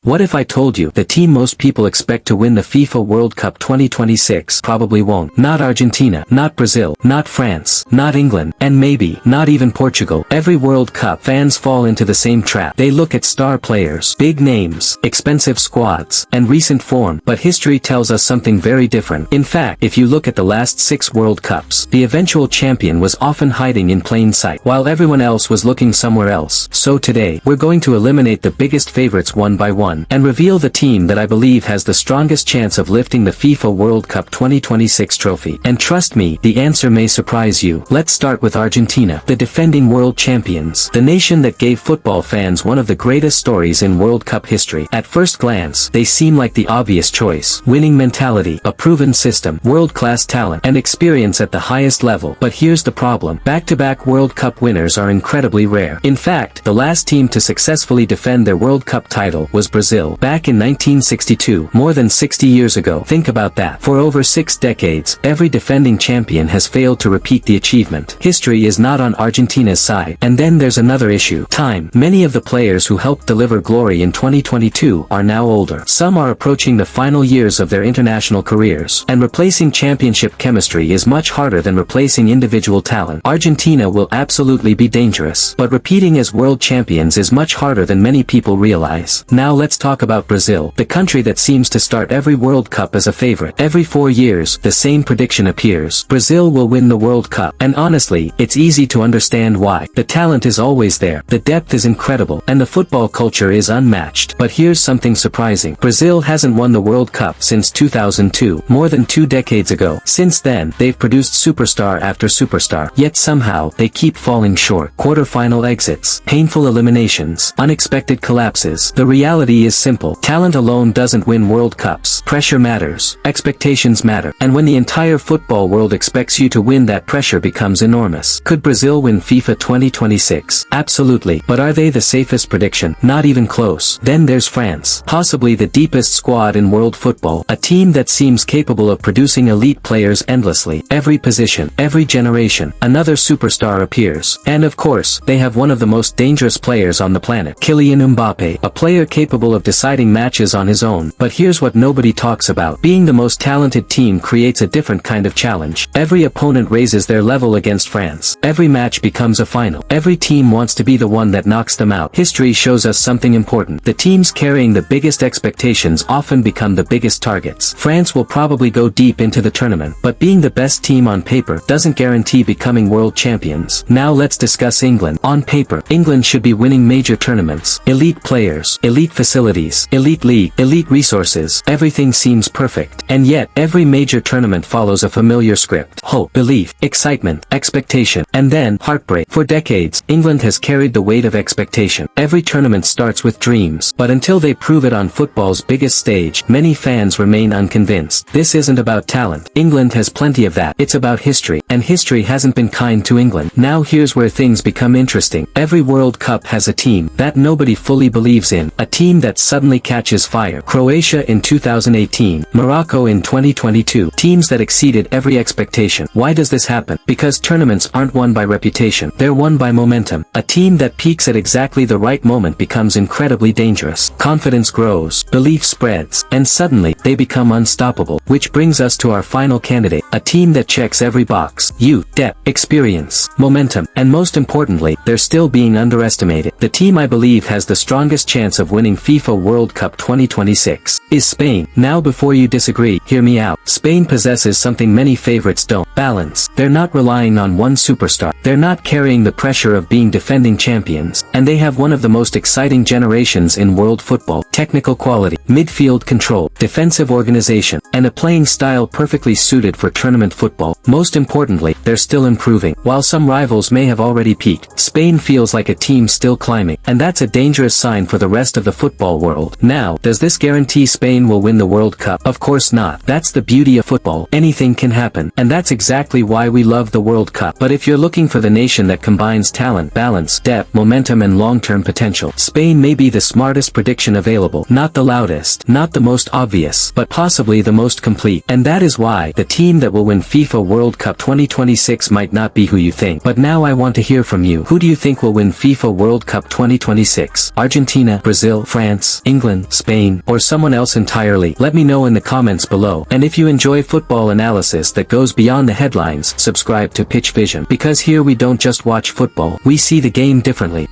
What if I told you the team most people expect to win the FIFA World Cup 2026 probably won't? Not Argentina, not Brazil, not France, not England, and maybe not even Portugal. Every World Cup fans fall into the same trap. They look at star players, big names, expensive squads, and recent form, but history tells us something very different. In fact, if you look at the last 6 World Cups, the eventual champion was often hiding in plain sight, while everyone else was looking somewhere else. So today, we're going to eliminate the biggest favorites one by one, and reveal the team that I believe has the strongest chance of lifting the FIFA World Cup 2026 trophy. And trust me, the answer may surprise you. Let's start with Argentina, the defending world champions, the nation that gave football fans one of the greatest stories in World Cup history. At first glance, they seem like the obvious choice. Winning mentality, a proven system, world-class talent, and experience at the highest level. But here's the problem. Back-to-back World Cup winners are incredibly rare. In fact, the last team to successfully defend their World Cup title was Brazil, back in 1962, more than 60 years ago. Think about that. For over 6 decades, every defending champion has failed to repeat the achievement. History is not on Argentina's side. And then there's another issue. Time. Many of the players who helped deliver glory in 2022 are now older. Some are approaching the final years of their international careers. And replacing championship chemistry is much harder than replacing individual talent. Argentina will absolutely be dangerous, but repeating as world champions is much harder than many people realize. Now let's talk about Brazil, the country that seems to start every World Cup as a favorite. Every 4 years, the same prediction appears. Brazil will win the World Cup. And honestly, it's easy to understand why. The talent is always there, the depth is incredible, and the football culture is unmatched. But here's something surprising. Brazil hasn't won the World Cup since 2002, more than 2 decades ago. Since then, they've produced superstar after superstar, yet somehow, they keep falling short. Quarter-final exits, painful eliminations, unexpected collapses. The reality is simple. Talent alone doesn't win World Cups. Pressure matters. Expectations matter. And when the entire football world expects you to win, that pressure becomes enormous. Could Brazil win FIFA 2026? Absolutely. But are they the safest prediction? Not even close. Then there's France, possibly the deepest squad in world football, a team that seems capable of producing elite players endlessly. Every position, every generation, another superstar appears. And of course, they have one of the most dangerous players on the planet, Kylian Mbappe, a player capable of deciding matches on his own. But here's what nobody talks about. Being the most talented team creates a different kind of challenge. Every opponent raises their level against France. Every match becomes a final. Every team wants to be the one that knocks them out. History shows us something important. The teams carrying the biggest expectations often become the biggest targets. France will probably go deep into the tournament, but being the best team on paper doesn't guarantee becoming world champions. Now let's discuss England. On paper, England should be winning major tournaments. Elite players, elite facilities, elite league, elite resources. Everything seems perfect. And yet, every major tournament follows a familiar script. Hope, belief, excitement, expectation, and then heartbreak. For decades, England has carried the weight of expectation. Every tournament starts with dreams, but until they prove it on football's biggest stage, many fans remain unconvinced. This isn't about talent. England has plenty of that. It's about history, and history hasn't been kind to England. Now here's where things become interesting. Every World Cup has a team that nobody fully believes in, a team that suddenly catches fire. Croatia in 2018, Morocco in 2022, teams that exceeded every expectation. Why does this happen? Because tournaments aren't won by reputation, they're won by momentum. A team that peaks at exactly the right moment becomes incredibly dangerous. Confidence grows, belief spreads, and suddenly, they become unstoppable. Which brings us to our final candidate, a team that checks every box: youth, depth, experience, momentum, and most importantly, they're still being underestimated. The team I believe has the strongest chance of winning FIFA World Cup 2026 is Spain. Now before you disagree, hear me out. Spain possesses something many favorites don't: balance. They're not relying on one superstar. They're not carrying the pressure of being defending champions. And they have one of the most exciting generations in world football. Technical quality, midfield control, defensive organization, and a playing style perfectly suited for tournament football. Most importantly, they're still improving. While some rivals may have already peaked, Spain feels like a team still climbing. And that's a dangerous sign for the rest of the football world. Now, does this guarantee Spain will win the World Cup. Of course not. That's the beauty of football. Anything can happen. And that's exactly why we love the World Cup. But if you're looking for the nation that combines talent, balance, depth, momentum and long-term potential, Spain may be the smartest prediction available. Not the loudest, not the most obvious, but possibly the most complete. And that is why the team that will win FIFA World Cup 2026 might not be who you think. But now I want to hear from you. Who do you think will win FIFA World Cup 2026? Argentina, Brazil, France, England, Spain, or someone else entirely? Let me know in the comments below. And if you enjoy football analysis that goes beyond the headlines, subscribe to Pitch Vision. Because here we don't just watch football, we see the game differently.